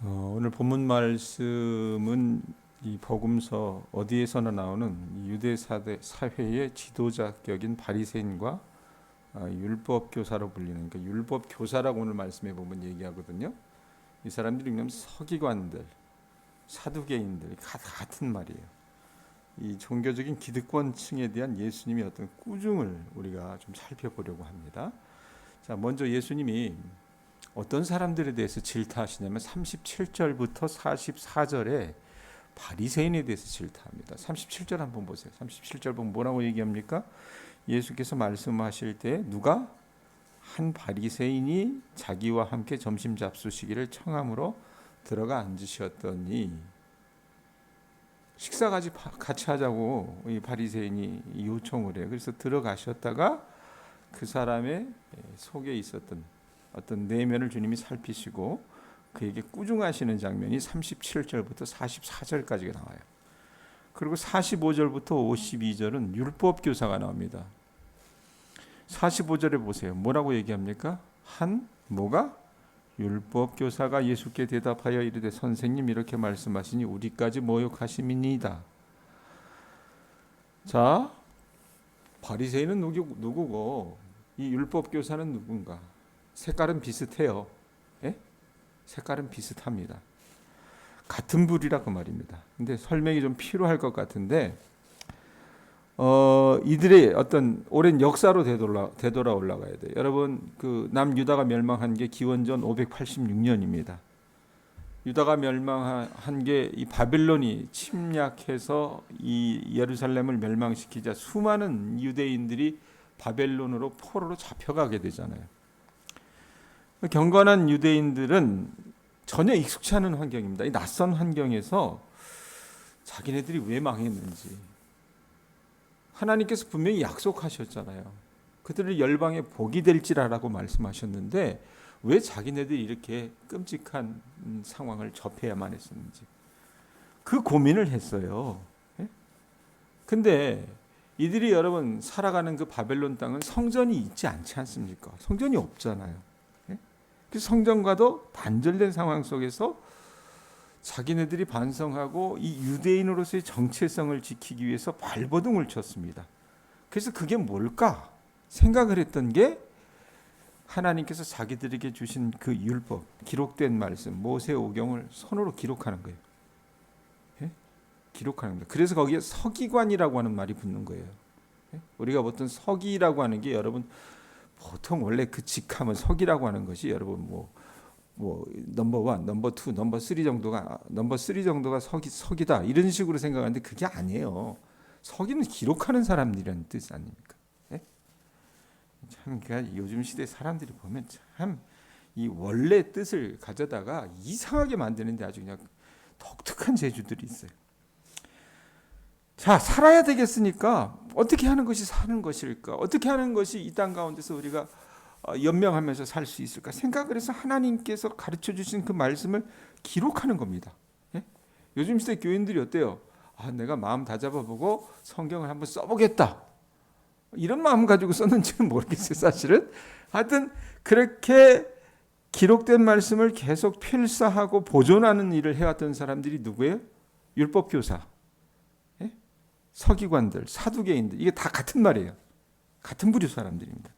오늘 본문 말씀은 이 복음서 어디에서나 나오는 유대 사회의 지도자격인 바리새인과 율법 교사로 불리는 율법 교사라고 오늘 말씀해 보면 얘기하거든요. 이 사람들이 그냥 서기관들, 사두개인들 같은 말이에요. 이 종교적인 기득권층에 대한 예수님의 어떤 꾸중을 우리가 좀 살펴보려고 합니다. 자, 먼저 예수님이 어떤 사람들에 대해서 질타하시냐면 37절부터 44절에 바리새인에 대해서 질타합니다. 37절 한번 보세요. 37절 보면 뭐라고 얘기합니까? 예수께서 말씀하실 때 누가 한 바리새인이 자기와 함께 점심 잡수시기를 청함으로 들어가 앉으셨더니, 식사 같이 하자고 이 바리새인이 요청을 해요. 그래서 들어가셨다가 그 사람의 속에 있었던 어떤 내면을 주님이 살피시고 그에게 꾸중하시는 장면이 37절부터 44절까지가 나와요. 그리고 45절부터 52절은 율법 교사가 나옵니다. 45절에 보세요. 뭐라고 얘기합니까? 뭐가? 율법 교사가 예수께 대답하여 이르되 선생님 이렇게 말씀하시니 우리까지 모욕하심이니이다. 자, 바리새인은 누구고 이 율법 교사는 누군가? 색깔은 비슷해요. 예? 색깔은 비슷합니다. 같은 불이라 그 말입니다. 근데 설명이 좀 필요할 것 같은데, 이들의 어떤 오랜 역사로 되돌아 올라가야 돼요. 여러분, 그 남유다가 멸망한 게 기원전 586년입니다. 유다가 멸망한 게 이 바벨론이 침략해서 이 예루살렘을 멸망시키자 수많은 유대인들이 바벨론으로 포로로 잡혀가게 되잖아요. 경건한 유대인들은 전혀 익숙치 않은 환경입니다. 이 낯선 환경에서 자기네들이 왜 망했는지 하나님께서 분명히 약속하셨잖아요. 그들을 열방의 복이 될지라라고 말씀하셨는데 왜 자기네들이 이렇게 끔찍한 상황을 접해야만 했었는지 그 고민을 했어요. 근데 이들이 여러분 살아가는 그 바벨론 땅은 성전이 있지 않지 않습니까? 성전이 없잖아요. 그 성전과도 단절된 상황 속에서 자기네들이 반성하고 이 유대인으로서의 정체성을 지키기 위해서 발버둥을 쳤습니다. 그래서 그게 뭘까 생각을 했던 게 하나님께서 자기들에게 주신 그 율법, 기록된 말씀, 모세오경을 손으로 기록하는 거예요. 기록하는 겁니다. 그래서 거기에 서기관이라고 하는 말이 붙는 거예요. 우리가 보통 서기라고 하는 게 여러분 보통 원래 그 직함은 서기라고 하는 것이 여러분 넘버 1, 넘버 2, 넘버 3 정도가 서기다 이런 식으로 생각하는데 그게 아니에요. 서기는 기록하는 사람들이라는 뜻 아닙니까? 네? 참 그러니까 요즘 시대 사람들이 보면 참 이 원래 뜻을 가져다가 이상하게 만드는데 아주 그냥 독특한 재주들이 있어요. 자, 살아야 되겠으니까 어떻게 하는 것이 사는 것일까? 어떻게 하는 것이 이 땅 가운데서 우리가 연명하면서 살 수 있을까? 생각을 해서 하나님께서 가르쳐 주신 그 말씀을 기록하는 겁니다. 예? 요즘 시대 교인들이 어때요? 내가 마음 다잡아보고 성경을 한번 써보겠다. 이런 마음 가지고 썼는지는 모르겠어요, 사실은. 하여튼 그렇게 기록된 말씀을 계속 필사하고 보존하는 일을 해왔던 사람들이 누구예요? 율법교사. 서기관들, 사두개인들, 이게 다 같은 말이에요. 같은 부류 사람들입니다.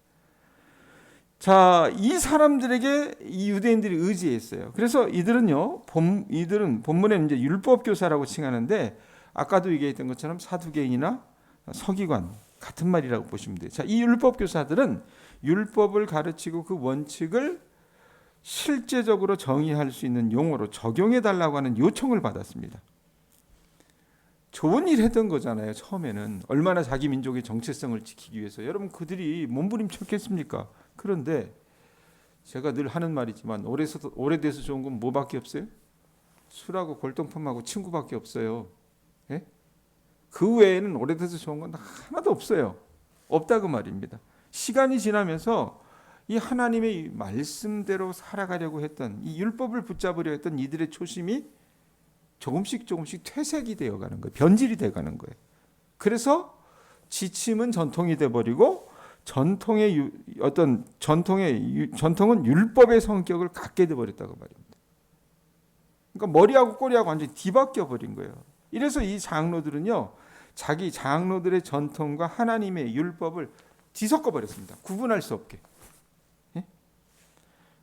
자, 이 사람들에게 이 유대인들이 의지했어요. 그래서 이들은 본문에 이제 율법교사라고 칭하는데 아까도 얘기했던 것처럼 사두개인이나 서기관 같은 말이라고 보시면 돼요. 자, 이 율법교사들은 율법을 가르치고 그 원칙을 실제적으로 정의할 수 있는 용어로 적용해 달라고 하는 요청을 받았습니다. 좋은 일 했던 거잖아요. 처음에는 얼마나 자기 민족의 정체성을 지키기 위해서 여러분 그들이 몸부림쳤겠습니까? 그런데 제가 늘 하는 말이지만 오래돼서 좋은 건 뭐밖에 없어요? 술하고 골동품하고 친구밖에 없어요. 예? 그 외에는 오래돼서 좋은 건 하나도 없어요. 없다고 말입니다. 시간이 지나면서 이 하나님의 말씀대로 살아가려고 했던 이 율법을 붙잡으려 했던 이들의 초심이 조금씩 퇴색이 되어가는 거예요. 변질이 되어가는 거예요. 그래서 지침은 전통이 돼버리고 전통은 율법의 성격을 갖게 돼버렸다고 말입니다. 그러니까 머리하고 꼬리하고 완전히 뒤바뀌어 버린 거예요. 이래서 이 장로들은요, 자기 장로들의 전통과 하나님의 율법을 뒤섞어 버렸습니다. 구분할 수 없게. 예?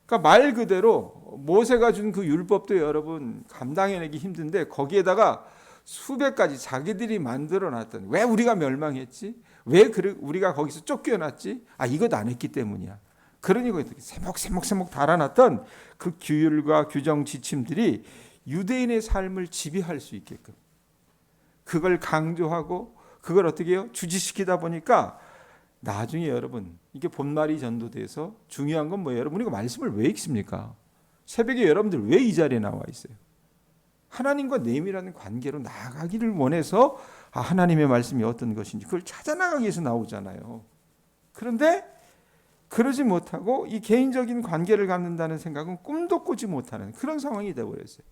그러니까 말 그대로 모세가 준 그 율법도 여러분 감당해내기 힘든데 거기에다가 수백 가지 자기들이 만들어 놨던, 왜 우리가 멸망했지? 왜 우리가 거기서 쫓겨났지? 아, 이것 안 했기 때문이야. 그러니 세목세목 달아놨던 그 규율과 규정 지침들이 유대인의 삶을 지배할 수 있게끔 그걸 강조하고 그걸 어떻게 해요? 주지시키다 보니까 나중에 여러분 이게 본말이 전도돼서 중요한 건 뭐예요? 여러분 이거 말씀을 왜 읽습니까? 새벽에 여러분들 왜 이 자리에 나와 있어요? 하나님과 내밀한 관계로 나아가기를 원해서 하나님의 말씀이 어떤 것인지 그걸 찾아나가기 위해서 나오잖아요. 그런데 그러지 못하고 이 개인적인 관계를 갖는다는 생각은 꿈도 꾸지 못하는 그런 상황이 되어버렸어요.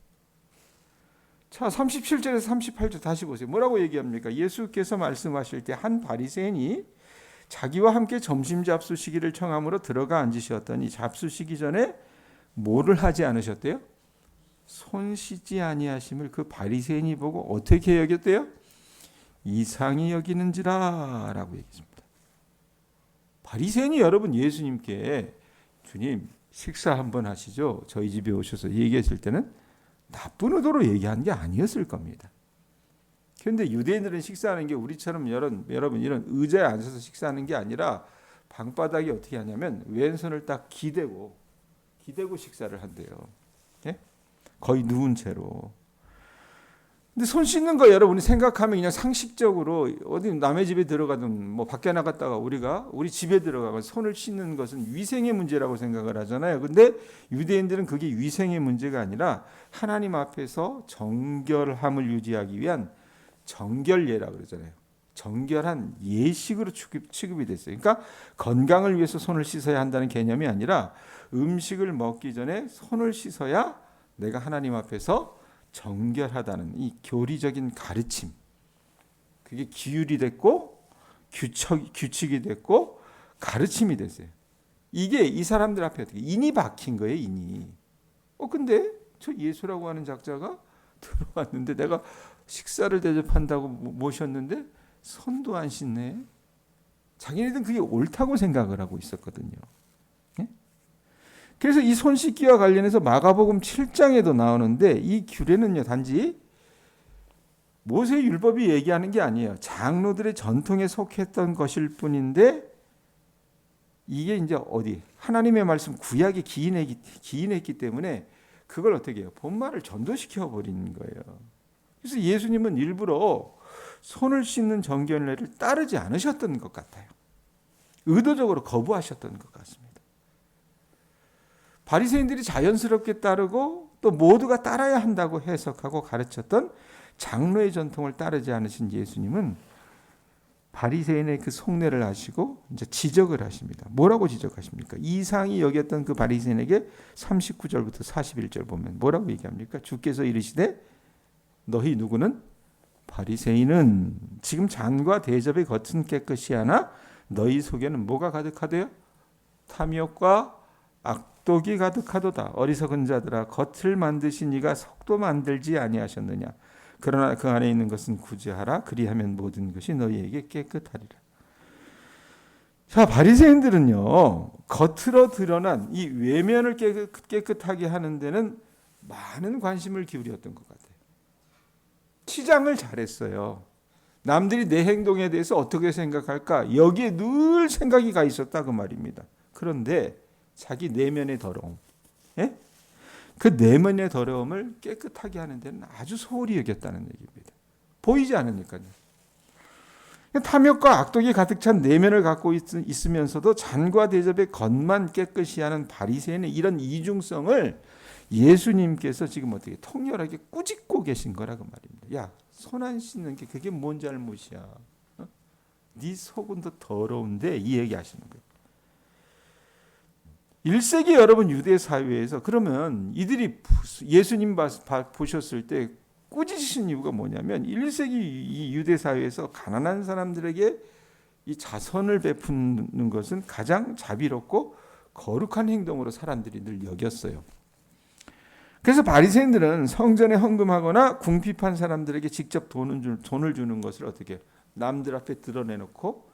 자, 37절에서 38절 다시 보세요. 뭐라고 얘기합니까? 예수께서 말씀하실 때 한 바리새인이 자기와 함께 점심 잡수시기를 청함으로 들어가 앉으셨더니 잡수시기 전에 뭐를 하지 않으셨대요? 손 씻지 아니하심을 그 바리새인이 보고 어떻게 여겼대요? 이상히 여기는지라라고 얘기했습니다. 바리새인이 여러분 예수님께 주님 식사 한번 하시죠. 저희 집에 오셔서 얘기했을 때는 나쁜 의도로 얘기한 게 아니었을 겁니다. 그런데 유대인들은 식사하는 게 우리처럼 여러분 이런 의자에 앉아서 식사하는 게 아니라 방바닥에 어떻게 하냐면 왼손을 딱 기대고 식사를 한대요. 예? 거의 누운 채로. 근데 손 씻는 거 여러분이 생각하면 그냥 상식적으로 어디 남의 집에 들어가든 뭐 밖에 나갔다가 우리 집에 들어가서 손을 씻는 것은 위생의 문제라고 생각을 하잖아요. 근데 유대인들은 그게 위생의 문제가 아니라 하나님 앞에서 정결함을 유지하기 위한 정결예라고 그러잖아요. 정결한 예식으로 취급이 됐어요. 그러니까 건강을 위해서 손을 씻어야 한다는 개념이 아니라 음식을 먹기 전에 손을 씻어야 내가 하나님 앞에서 정결하다는 이 교리적인 가르침, 그게 기율이 됐고 규칙이 됐고 가르침이 됐어요. 이게 이 사람들 앞에 어떻게 인이 박힌 거예요, 인이. 근데 저 예수라고 하는 작자가 들어왔는데 내가 식사를 대접한다고 모셨는데 손도 안 씻네. 자기네들은 그게 옳다고 생각을 하고 있었거든요. 그래서 이 손 씻기와 관련해서 마가복음 7장에도 나오는데 이 규례는요 단지 모세 율법이 얘기하는 게 아니에요. 장로들의 전통에 속했던 것일 뿐인데 이게 이제 어디 하나님의 말씀 구약에 기인했기 때문에 그걸 어떻게 해요? 본말을 전도시켜 버리는 거예요. 그래서 예수님은 일부러 손을 씻는 정결례를 따르지 않으셨던 것 같아요. 의도적으로 거부하셨던 것 같습니다. 바리새인들이 자연스럽게 따르고 또 모두가 따라야 한다고 해석하고 가르쳤던 장로의 전통을 따르지 않으신 예수님은 바리새인의 그 속내를 아시고 이제 지적을 하십니다. 뭐라고 지적하십니까? 이상히 여겼던 그 바리새인에게 39절부터 41절 보면 뭐라고 얘기합니까? 주께서 이르시되 너희 누구는 바리새인은 지금 잔과 대접의 겉은 깨끗이 하나 너희 속에는 뭐가 가득하대요? 탐욕과 악독이 가득하도다. 어리석은 자들아 겉을 만드신 이가 속도 만들지 아니하셨느냐. 그러나 그 안에 있는 것은 구제하라. 그리하면 모든 것이 너희에게 깨끗하리라. 자, 바리새인들은요 겉으로 드러난 이 외면을 깨끗하게 하는 데는 많은 관심을 기울였던 것 같아요. 치장을 잘했어요. 남들이 내 행동에 대해서 어떻게 생각할까 여기에 늘 생각이 가 있었다 그 말입니다. 그런데 자기 내면의 더러움, 예? 그 내면의 더러움을 깨끗하게 하는 데는 아주 소홀히 여겼다는 얘기입니다. 보이지 않으니까요. 탐욕과 악독이 가득 찬 내면을 갖고 있으면서도 잔과 대접의 겉만 깨끗이 하는 바리새인의 이런 이중성을 예수님께서 지금 어떻게 통렬하게 꾸짖고 계신 거라고 말입니다. 야, 손 안 씻는 게 그게 뭔 잘못이야? 네 속은 더 더러운데 이 얘기 하시는 거예요. 1세기 여러분 유대 사회에서 그러면 이들이 예수님 보셨을 때 꾸짖으신 이유가 뭐냐면 1세기 이 유대 사회에서 가난한 사람들에게 이 자선을 베푸는 것은 가장 자비롭고 거룩한 행동으로 사람들이 늘 여겼어요. 그래서 바리새인들은 성전에 헌금하거나 궁핍한 사람들에게 직접 돈을 주는 것을 어떻게 남들 앞에 드러내놓고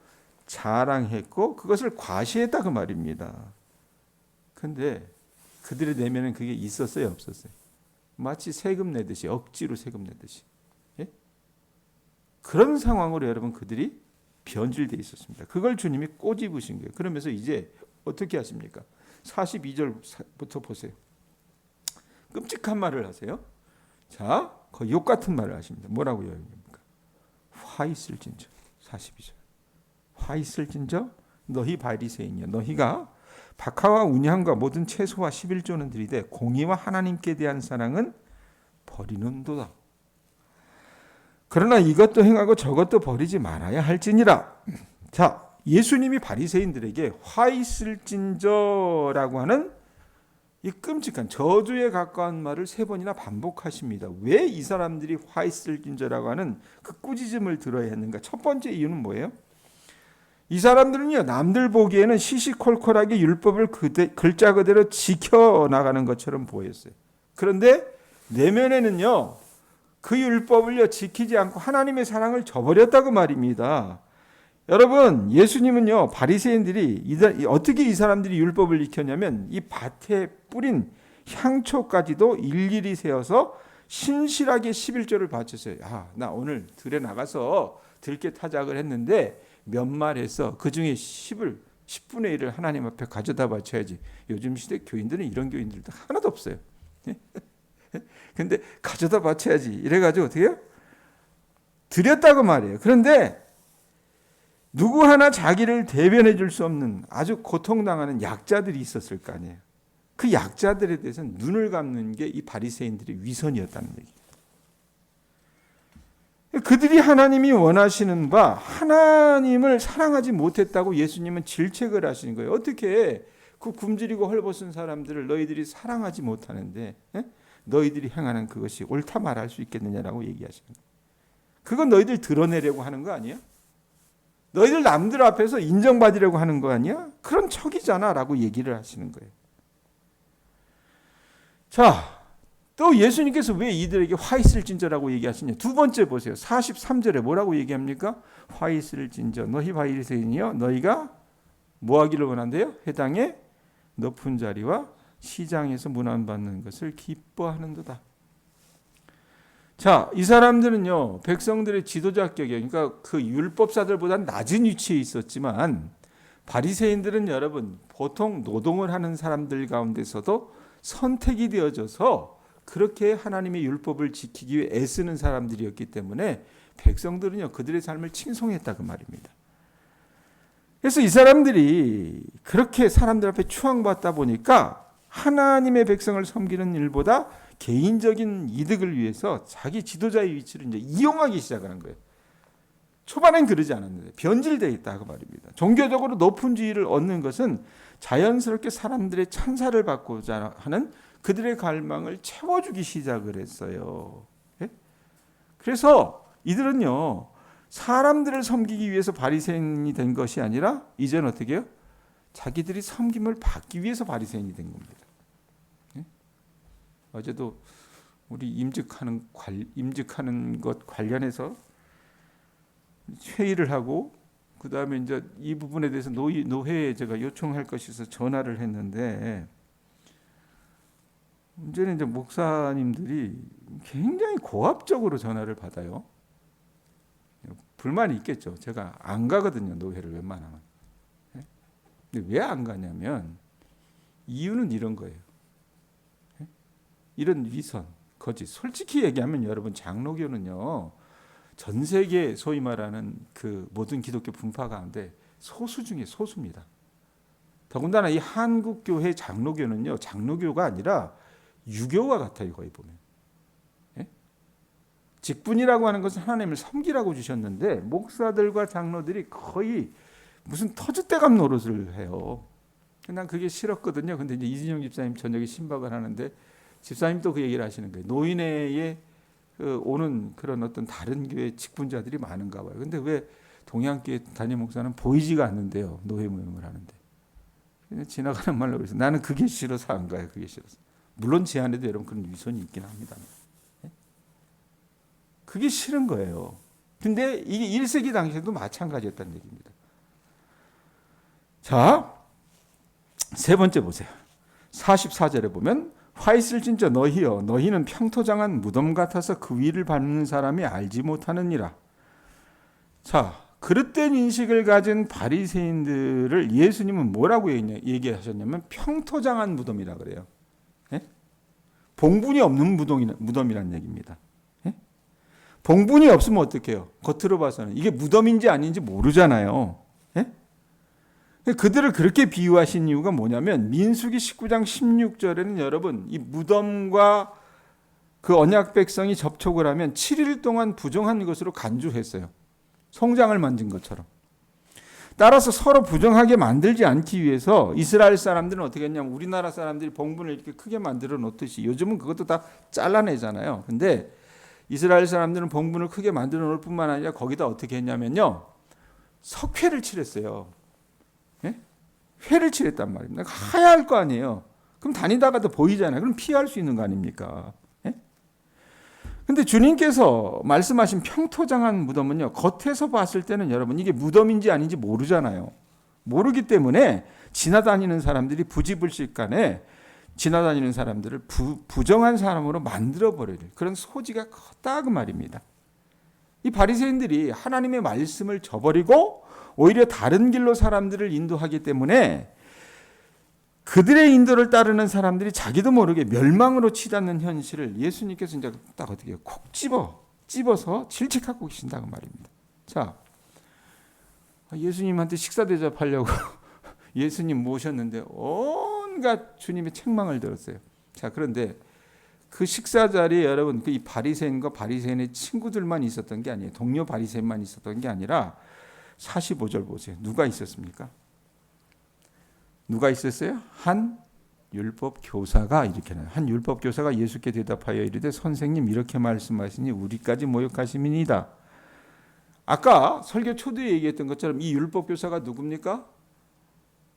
자랑했고 그것을 과시했다 그 말입니다. 그런데 그들의 내면은 그게 있었어요, 없었어요? 마치 세금 내듯이, 억지로 세금 내듯이. 예? 그런 상황으로 여러분 그들이 변질되어 있었습니다. 그걸 주님이 꼬집으신 거예요. 그러면서 이제 어떻게 하십니까? 42절부터 보세요. 끔찍한 말을 하세요. 자, 거의 욕 같은 말을 하십니다. 뭐라고 이야기합니까? 화 있을진저. 42절. 화 있을진저 너희 바리새인이여 너희가 박하와 운향과 모든 채소와 11조는 들이되 공의와 하나님께 대한 사랑은 버리는도다. 그러나 이것도 행하고 저것도 버리지 말아야 할지니라. 자, 예수님이 바리새인들에게 화 있을진저라고 하는 이 끔찍한 저주에 가까운 말을 3번이나 반복하십니다. 왜 이 사람들이 화 있을진저라고 하는 그 꾸짖음을 들어야 했는가? 첫 번째 이유는 뭐예요? 이 사람들은요, 남들 보기에는 시시콜콜하게 율법을 글자 그대로 지켜나가는 것처럼 보였어요. 그런데 내면에는요, 그 율법을요, 지키지 않고 하나님의 사랑을 저버렸다고 말입니다. 여러분, 예수님은요, 바리새인들이 어떻게 이 사람들이 율법을 지켰냐면 이 밭에 뿌린 향초까지도 일일이 세어서 신실하게 11조를 바쳤어요. 나 오늘 들에 나가서 들깨 타작을 했는데 몇 말해서 그 중에 10분의 1을 하나님 앞에 가져다 바쳐야지. 요즘 시대 교인들은 이런 교인들도 하나도 없어요. 근데 가져다 바쳐야지. 이래가지고 어떻게 해요? 드렸다고 말이에요. 그런데 누구 하나 자기를 대변해 줄 수 없는 아주 고통당하는 약자들이 있었을 거 아니에요. 그 약자들에 대해서는 눈을 감는 게 이 바리새인들의 위선이었다는 얘기예요. 그들이 하나님이 원하시는 바 하나님을 사랑하지 못했다고 예수님은 질책을 하시는 거예요. 어떻게 그 굶주리고 헐벗은 사람들을 너희들이 사랑하지 못하는데 너희들이 행하는 그것이 옳다 말할 수 있겠느냐라고 얘기하시는 거예요. 그건 너희들 드러내려고 하는 거 아니야? 너희들 남들 앞에서 인정받으려고 하는 거 아니야? 그런 척이잖아 라고 얘기를 하시는 거예요. 자, 또 예수님께서 왜 이들에게 화 있을진저라고 얘기하시냐? 두 번째 보세요. 43절에 뭐라고 얘기합니까? 화 있을진저 너희 바리새인이여 너희가 뭐 하기를 원한대요? 해당의 높은 자리와 시장에서 문안받는 것을 기뻐하는도다. 자, 이 사람들은요, 백성들의 지도자격이 그러니까 그 율법사들보다는 낮은 위치에 있었지만 바리새인들은 여러분 보통 노동을 하는 사람들 가운데서도 선택이 되어져서 그렇게 하나님의 율법을 지키기 위해 애쓰는 사람들이었기 때문에 백성들은요 그들의 삶을 칭송했다고 말입니다. 그래서 이 사람들이 그렇게 사람들 앞에 추앙받다 보니까 하나님의 백성을 섬기는 일보다 개인적인 이득을 위해서 자기 지도자의 위치를 이제 이용하기 시작하는 거예요. 초반엔 그러지 않았는데 변질되어 있다고 말입니다. 종교적으로 높은 지위를 얻는 것은 자연스럽게 사람들의 찬사를 받고자 하는 그들의 갈망을 채워주기 시작을 했어요. 그래서 이들은요 사람들을 섬기기 위해서 바리새인이 된 것이 아니라 이제는 어떻게 해요? 자기들이 섬김을 받기 위해서 바리새인이 된 겁니다. 어제도 우리 임직하는 것 관련해서 회의를 하고 그 다음에 이제 이 부분에 대해서 노회에 제가 요청할 것이 있어서 전화를 했는데 문제는 이제 목사님들이 굉장히 고압적으로 전화를 받아요. 불만이 있겠죠. 제가 안 가거든요. 노회를 웬만하면. 근데 왜 안 가냐면 이유는 이런 거예요. 이런 위선, 거짓. 솔직히 얘기하면 여러분 장로교는요. 전 세계 소위 말하는 그 모든 기독교 분파 가운데 소수 중에 소수입니다. 더군다나 이 한국 교회 장로교는요. 장로교가 아니라 유교와 같아요. 거의 보면. 직분이라고 하는 것은 하나님을 섬기라고 주셨는데 목사들과 장로들이 거의 무슨 터줏대감 노릇을 해요. 난 그게 싫었거든요. 근데 이제 이진영 집사님 저녁에 신박을 하는데 집사님도 그 얘기를 하시는 거예요. 노인회에 오는 그런 어떤 다른 교회 직분자들이 많은가 봐요. 근데 왜 동양교회 담임 목사는 보이지가 않는데요. 노회 모임을 하는데. 그냥 지나가는 말로 그래서 나는 그게 싫어서 안 가요. 그게 싫어서. 물론 제 안에도 여러분 그런 위선이 있긴 합니다. 그게 싫은 거예요. 근데 이게 1세기 당시에도 마찬가지였다는 얘기입니다. 자, 세 번째 보세요. 44절에 보면 화 있을진저 너희여 너희는 평토장한 무덤 같아서 그 위를 밟는 사람이 알지 못하느니라. 자, 그릇된 인식을 가진 바리새인들을 예수님은 뭐라고 얘기하셨냐면 평토장한 무덤이라 그래요. 예? 봉분이 없는 무덤이란 얘기입니다. 예? 봉분이 없으면 어떡해요? 겉으로 봐서는 이게 무덤인지 아닌지 모르잖아요. 예? 그들을 그렇게 비유하신 이유가 뭐냐면 민수기 19장 16절에는 여러분 이 무덤과 그 언약 백성이 접촉을 하면 7일 동안 부정한 것으로 간주했어요. 송장을 만진 것처럼. 따라서 서로 부정하게 만들지 않기 위해서 이스라엘 사람들은 어떻게 했냐면 우리나라 사람들이 봉분을 이렇게 크게 만들어 놓듯이 요즘은 그것도 다 잘라내잖아요. 근데 이스라엘 사람들은 봉분을 크게 만들어 놓을 뿐만 아니라 거기다 어떻게 했냐면요. 석회를 칠했어요. 예? 회를 칠했단 말입니다. 하얄 거 아니에요. 그럼 다니다가도 보이잖아요. 그럼 피할 수 있는 거 아닙니까? 근데 주님께서 말씀하신 평토장한 무덤은요, 겉에서 봤을 때는 여러분 이게 무덤인지 아닌지 모르잖아요. 모르기 때문에 지나다니는 사람들이 부지불식간에 지나다니는 사람들을 부정한 사람으로 만들어버릴 그런 소지가 컸다 그 말입니다. 이 바리새인들이 하나님의 말씀을 저버리고 오히려 다른 길로 사람들을 인도하기 때문에 그들의 인도를 따르는 사람들이 자기도 모르게 멸망으로 치닫는 현실을 예수님께서 이제 딱 어떻게 콕 집어서 질책하고 계신다고 말입니다. 자, 예수님한테 식사 대접하려고 예수님 모셨는데 온갖 주님의 책망을 들었어요. 자, 그런데 그 식사 자리에 여러분 이 바리새인과 바리새인의 친구들만 있었던 게 아니에요. 동료 바리새인만 있었던 게 아니라 45절 보세요. 누가 있었습니까? 누가 있었어요? 한 율법 교사가 이렇게 나요. 한 율법 교사가 예수께 대답하여 이르되 선생님 이렇게 말씀하시니 우리까지 모욕하심이니이다. 아까 설교 초두에 얘기했던 것처럼 이 율법 교사가 누굽니까?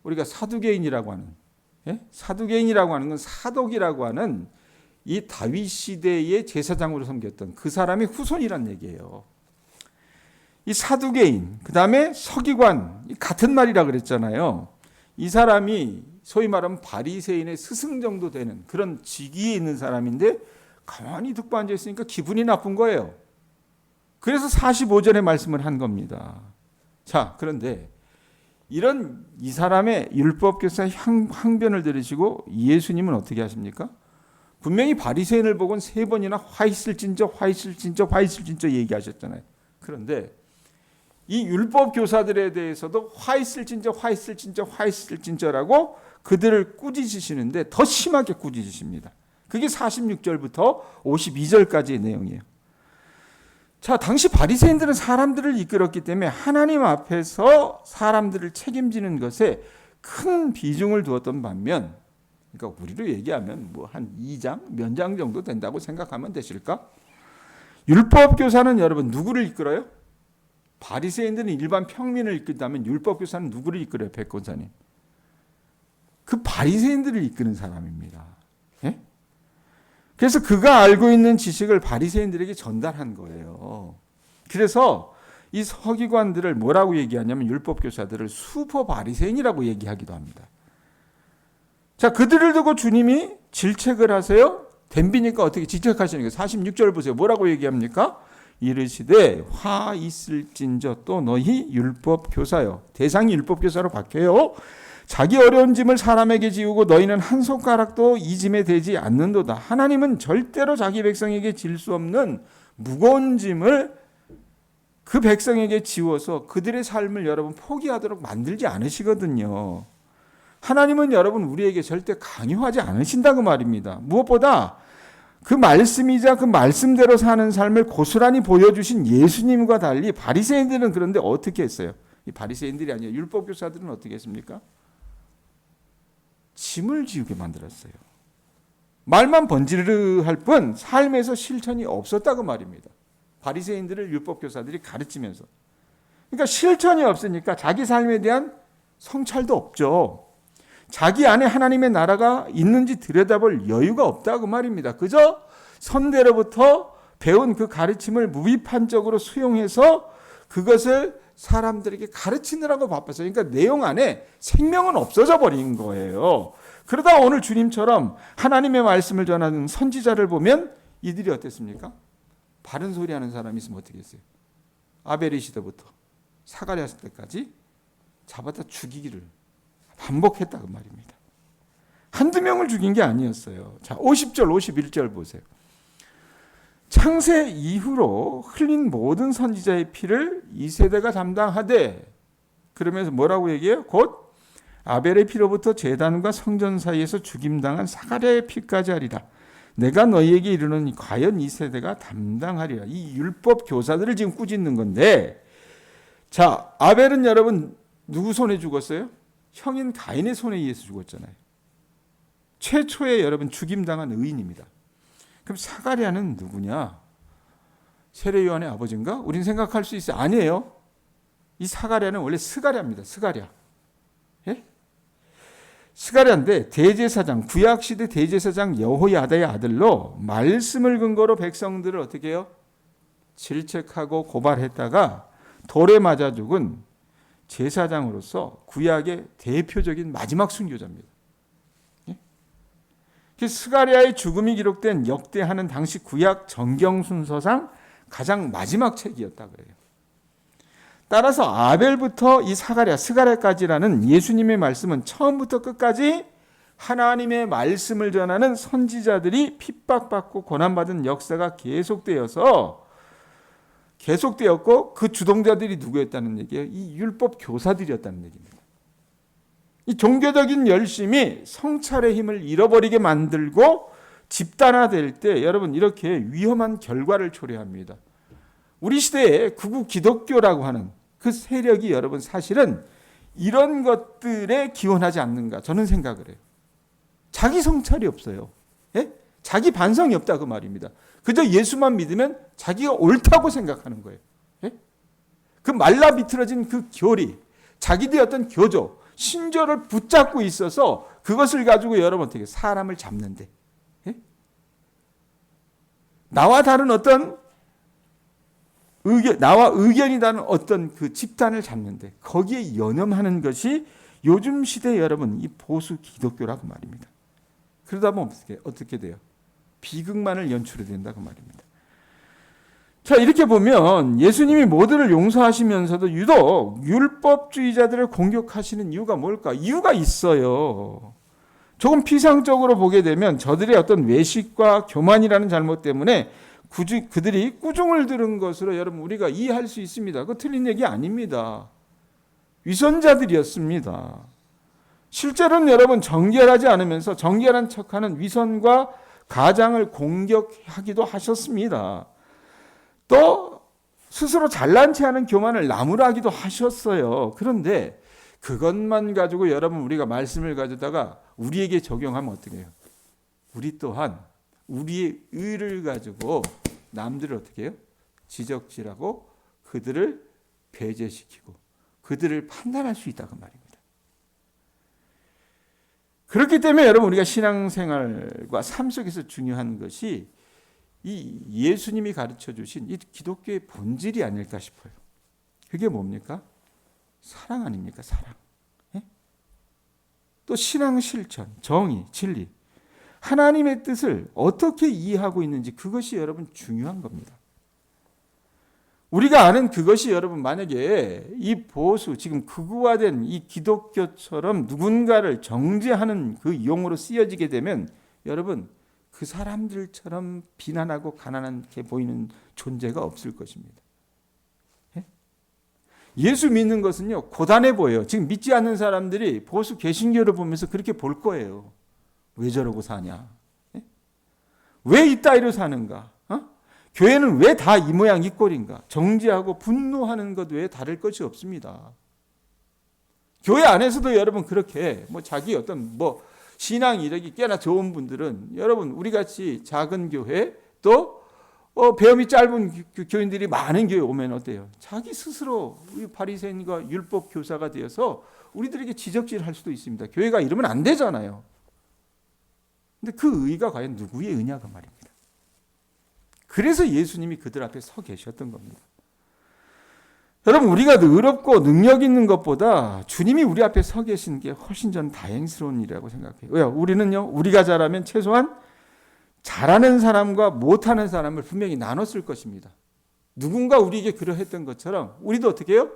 우리가 사두개인이라고 하는, 예? 사두개인이라고 하는 건 사독이라고 하는 이 다윗 시대의 제사장으로 섬겼던 그 사람의 후손이란 얘기예요. 이 사두개인, 그 다음에 서기관, 같은 말이라 그랬잖아요. 이 사람이 소위 말하면 바리새인의 스승 정도 되는 그런 직위에 있는 사람인데 가만히 듣고 앉아있으니까 기분이 나쁜 거예요. 그래서 45절의 말씀을 한 겁니다. 자, 그런데 이런 이 사람의 율법교사의 항변을 들으시고 예수님은 어떻게 하십니까? 분명히 바리새인을 보고는 3번이나 화 있을진저 얘기하셨잖아요. 그런데 이 율법 교사들에 대해서도 화 있을진저라고 그들을 꾸짖으시는데 더 심하게 꾸짖으십니다. 그게 46절부터 52절까지의 내용이에요. 자, 당시 바리새인들은 사람들을 이끌었기 때문에 하나님 앞에서 사람들을 책임지는 것에 큰 비중을 두었던 반면, 그러니까 우리로 얘기하면 뭐 한 2장, 몇 장 정도 된다고 생각하면 되실까? 율법 교사는 여러분 누구를 이끌어요? 바리새인들은 일반 평민을 이끌다면 율법 교사는 누구를 이끌어요? 백권사님. 그 바리새인들을 이끄는 사람입니다. 예? 그래서 그가 알고 있는 지식을 바리새인들에게 전달한 거예요. 그래서 이 서기관들을 뭐라고 얘기하냐면 율법 교사들을 슈퍼 바리새인이라고 얘기하기도 합니다. 자, 그들을 두고 주님이 질책을 하세요. 덤비니까 어떻게 질책하시는 거예요? 46절 보세요. 뭐라고 얘기합니까? 이르시되 화 있을진저 또 너희 율법 교사여. 대상이 율법 교사로 바뀌어요. 자기 어려운 짐을 사람에게 지우고 너희는 한 손가락도 이 짐에 대지 않는도다. 하나님은 절대로 자기 백성에게 질 수 없는 무거운 짐을 그 백성에게 지워서 그들의 삶을 여러분 포기하도록 만들지 않으시거든요. 하나님은 여러분 우리에게 절대 강요하지 않으신다고 말입니다. 무엇보다 그 말씀이자 그 말씀대로 사는 삶을 고스란히 보여주신 예수님과 달리 바리새인들은 그런데 어떻게 했어요? 이 바리새인들이 아니라 율법 교사들은 어떻게 했습니까? 짐을 지우게 만들었어요. 말만 번지르르할 뿐 삶에서 실천이 없었다고 말입니다. 바리새인들을 율법 교사들이 가르치면서. 그러니까 실천이 없으니까 자기 삶에 대한 성찰도 없죠. 자기 안에 하나님의 나라가 있는지 들여다볼 여유가 없다 그 말입니다. 그저 선대로부터 배운 그 가르침을 무비판적으로 수용해서 그것을 사람들에게 가르치느라고 바빴어요. 그러니까 내용 안에 생명은 없어져 버린 거예요. 그러다 오늘 주님처럼 하나님의 말씀을 전하는 선지자를 보면 이들이 어땠습니까? 바른 소리 하는 사람이 있으면 어떻게 했어요? 아벨의 시대부터 사가랴 때까지 잡아다 죽이기를 반복했다 그 말입니다. 한두 명을 죽인 게 아니었어요. 자, 50절 51절 보세요. 창세 이후로 흘린 모든 선지자의 피를 이 세대가 담당하되, 그러면서 뭐라고 얘기해요? 곧 아벨의 피로부터 제단과 성전 사이에서 죽임당한 사가랴의 피까지 하리라. 내가 너희에게 이르노니 과연 이 세대가 담당하리라. 이 율법 교사들을 지금 꾸짖는 건데, 자, 아벨은 여러분 누구 손에 죽었어요? 형인 가인의 손에 의해서 죽었잖아요. 최초의 여러분 죽임당한 의인입니다. 그럼 사가랴는 누구냐? 세례 요한의 아버지인가? 우린 생각할 수 있어요. 아니에요. 이 사가랴는 원래 스가랴입니다. 스가랴. 예? 스가랴인데 대제사장, 구약시대 대제사장 여호야다의 아들로 말씀을 근거로 백성들을 어떻게 해요? 질책하고 고발했다가 돌에 맞아 죽은 제사장으로서 구약의 대표적인 마지막 순교자입니다. 스가랴의 죽음이 기록된 역대하는 당시 구약 정경 순서상 가장 마지막 책이었다 그래요. 따라서 아벨부터 이 스가랴까지라는 예수님의 말씀은 처음부터 끝까지 하나님의 말씀을 전하는 선지자들이 핍박받고 고난받은 역사가 계속되었고 그 주동자들이 누구였다는 얘기예요? 이 율법 교사들이었다는 얘기입니다. 이 종교적인 열심이 성찰의 힘을 잃어버리게 만들고 집단화될 때 여러분 이렇게 위험한 결과를 초래합니다. 우리 시대에 극우 기독교라고 하는 그 세력이 여러분 사실은 이런 것들에 기원하지 않는가 저는 생각을 해요. 자기 성찰이 없어요. 예? 자기 반성이 없다 그 말입니다. 그저 예수만 믿으면 자기가 옳다고 생각하는 거예요. 예? 그 말라 비틀어진 그 교리, 자기들의 어떤 교조, 신조를 붙잡고 있어서 그것을 가지고 여러분 어떻게 사람을 잡는데, 예? 나와 다른 어떤 나와 의견이 다른 어떤 그 집단을 잡는데 거기에 연연하는 것이 요즘 시대 여러분 이 보수 기독교라고 말입니다. 그러다 보면 어떻게 돼요? 비극만을 연출해야 된다 그 말입니다. 자, 이렇게 보면 예수님이 모두를 용서하시면서도 유독 율법주의자들을 공격하시는 이유가 뭘까? 이유가 있어요. 조금 피상적으로 보게 되면 저들의 어떤 외식과 교만이라는 잘못 때문에 그들이 꾸중을 들은 것으로 여러분 우리가 이해할 수 있습니다. 그거 틀린 얘기 아닙니다. 위선자들이었습니다. 실제로는 여러분 정결하지 않으면서 정결한 척하는 위선과 가장을 공격하기도 하셨습니다. 또 스스로 잘난 체하는 교만을 나무라기도 하셨어요. 그런데 그것만 가지고 여러분 우리가 말씀을 가져다가 우리에게 적용하면 어떻게 해요? 우리 또한 우리의 의를 가지고 남들을 어떻게 해요? 지적질하고 그들을 배제시키고 그들을 판단할 수 있다고 말입니다. 그렇기 때문에 여러분 우리가 신앙생활과 삶 속에서 중요한 것이 이 예수님이 가르쳐 주신 이 기독교의 본질이 아닐까 싶어요. 그게 뭡니까? 사랑 아닙니까? 사랑. 예? 또 신앙 실천, 정의, 진리. 하나님의 뜻을 어떻게 이해하고 있는지 그것이 여러분 중요한 겁니다. 우리가 아는 그것이 여러분 만약에 이 보수 지금 극우화된 이 기독교처럼 누군가를 정죄하는 그 용어로 쓰여지게 되면 여러분 그 사람들처럼 비난하고 가난하게 보이는 존재가 없을 것입니다. 예? 예수 믿는 것은요 고단해 보여요. 지금 믿지 않는 사람들이 보수 개신교를 보면서 그렇게 볼 거예요. 왜 저러고 사냐? 예? 왜 이따위로 사는가? 교회는 왜 다 이 모양 이 꼴인가? 정죄하고 분노하는 것 외에 다를 것이 없습니다. 교회 안에서도 여러분 그렇게 자기 어떤 신앙 이력이 꽤나 좋은 분들은 여러분 우리 같이 작은 교회 또 배움이 짧은 교인들이 많은 교회 오면 어때요? 자기 스스로 바리새인과 율법 교사가 되어서 우리들에게 지적질할 수도 있습니다. 교회가 이러면 안 되잖아요. 근데 그 의가 과연 누구의 의냐가 말입니다. 그래서 예수님이 그들 앞에 서 계셨던 겁니다. 여러분, 우리가 의롭고 능력 있는 것보다 주님이 우리 앞에 서 계신 게 훨씬 전 다행스러운 일이라고 생각해요. 왜요? 우리는요, 우리가 잘하면 최소한 잘하는 사람과 못하는 사람을 분명히 나눴을 것입니다. 누군가 우리에게 그러했던 것처럼 우리도 어떻게 해요?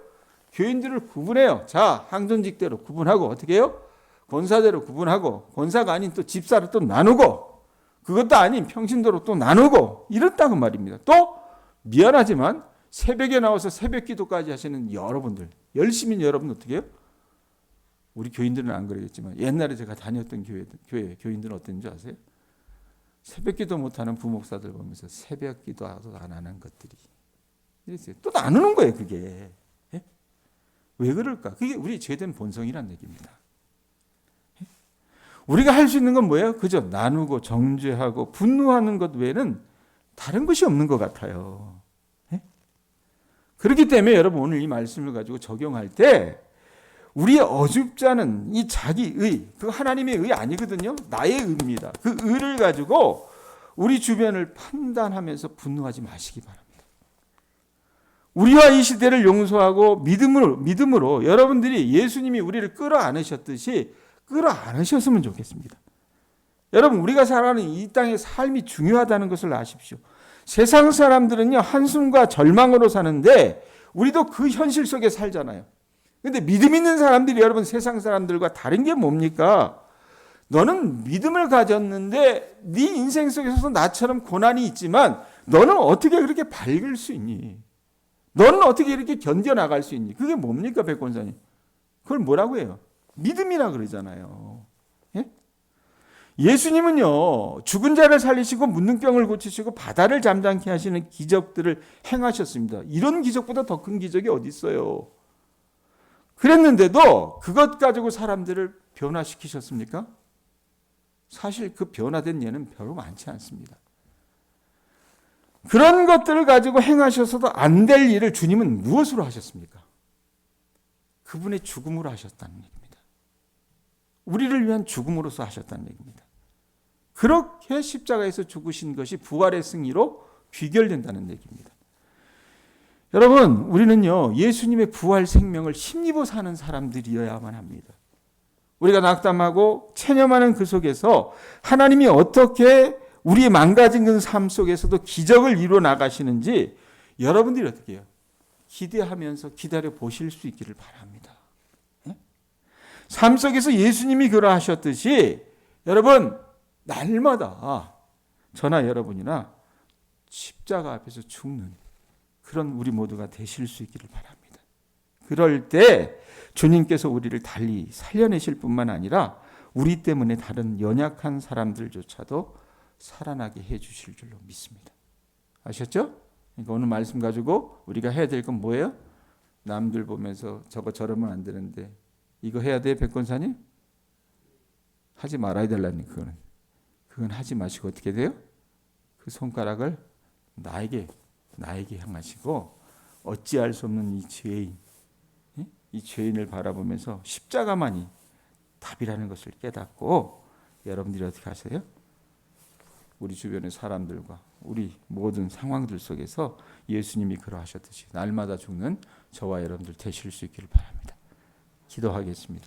교인들을 구분해요. 자, 항존직대로 구분하고 어떻게 해요? 권사대로 구분하고 권사가 아닌 또 집사를 또 나누고 그것도 아닌 평신도로 또 나누고 이렇다고 말입니다. 또 미안하지만 새벽에 나와서 새벽 기도까지 하시는 여러분들, 열심히 여러분 어떻게 해요? 우리 교인들은 안 그러겠지만 옛날에 제가 다녔던 교회 교인들은 어땠는지 아세요? 새벽 기도 못하는 부목사들 보면서 새벽 기도도 안 하는 것들이 이랬어요. 또 나누는 거예요, 그게. 예? 왜 그럴까? 그게 우리 죄된 본성이란 얘기입니다. 예? 우리가 할 수 있는 건 뭐예요? 그저 나누고 정죄하고 분노하는 것 외에는 다른 것이 없는 것 같아요. 예? 그렇기 때문에 여러분 오늘 이 말씀을 가지고 적용할 때 우리의 어줍잖은 이 자기의, 그 하나님의 의 아니거든요. 나의 의입니다. 그 의를 가지고 우리 주변을 판단하면서 분노하지 마시기 바랍니다. 우리와 이 시대를 용서하고 믿음으로 여러분들이 예수님이 우리를 끌어안으셨듯이 끌어안으셨으면 좋겠습니다. 여러분, 우리가 살아가는 이 땅의 삶이 중요하다는 것을 아십시오. 세상 사람들은요, 한숨과 절망으로 사는데 우리도 그 현실 속에 살잖아요. 근데 믿음 있는 사람들이 여러분 세상 사람들과 다른 게 뭡니까? 너는 믿음을 가졌는데 네 인생 속에서 나처럼 고난이 있지만 너는 어떻게 그렇게 밝을 수 있니? 너는 어떻게 이렇게 견뎌나갈 수 있니? 그게 뭡니까, 백권사님? 그걸 뭐라고 해요? 믿음이라 그러잖아요. 예? 예수님은요, 죽은 자를 살리시고 문둥병을 고치시고 바다를 잠잠케 하시는 기적들을 행하셨습니다. 이런 기적보다 더 큰 기적이 어디 있어요? 그랬는데도 그것 가지고 사람들을 변화시키셨습니까? 사실 그 변화된 예는 별로 많지 않습니다. 그런 것들을 가지고 행하셔서도 안 될 일을 주님은 무엇으로 하셨습니까? 그분의 죽음으로 하셨다는 얘기입니다. 우리를 위한 죽음으로서 하셨다는 얘기입니다. 그렇게 십자가에서 죽으신 것이 부활의 승리로 귀결된다는 얘기입니다. 여러분, 우리는요, 예수님의 부활 생명을 힘입어 사는 사람들이어야만 합니다. 우리가 낙담하고 체념하는 그 속에서 하나님이 어떻게 우리의 망가진 삶 속에서도 기적을 이루어 나가시는지 여러분들이 어떻게 해요? 기대하면서 기다려 보실 수 있기를 바랍니다. 삶 속에서 예수님이 그러하셨듯이 여러분, 날마다 저나 여러분이나 십자가 앞에서 죽는 그런 우리 모두가 되실 수 있기를 바랍니다. 그럴 때 주님께서 우리를 달리 살려내실 뿐만 아니라 우리 때문에 다른 연약한 사람들조차도 살아나게 해 주실 줄로 믿습니다. 아셨죠? 그러니까 오늘 말씀 가지고 우리가 해야 될 건 뭐예요? 남들 보면서 저거 저러면 안 되는데 이거 해야 돼, 백권사님? 하지 말아야 될라니. 그건 하지 마시고 어떻게 돼요? 그 손가락을 나에게 향하시고 어찌할 수 없는 이 죄인을 바라보면서 십자가만이 답이라는 것을 깨닫고 여러분들이 어떻게 하세요? 우리 주변의 사람들과 우리 모든 상황들 속에서 예수님이 그러하셨듯이 날마다 죽는 저와 여러분들 되실 수 있기를 바랍니다. 기도하겠습니다.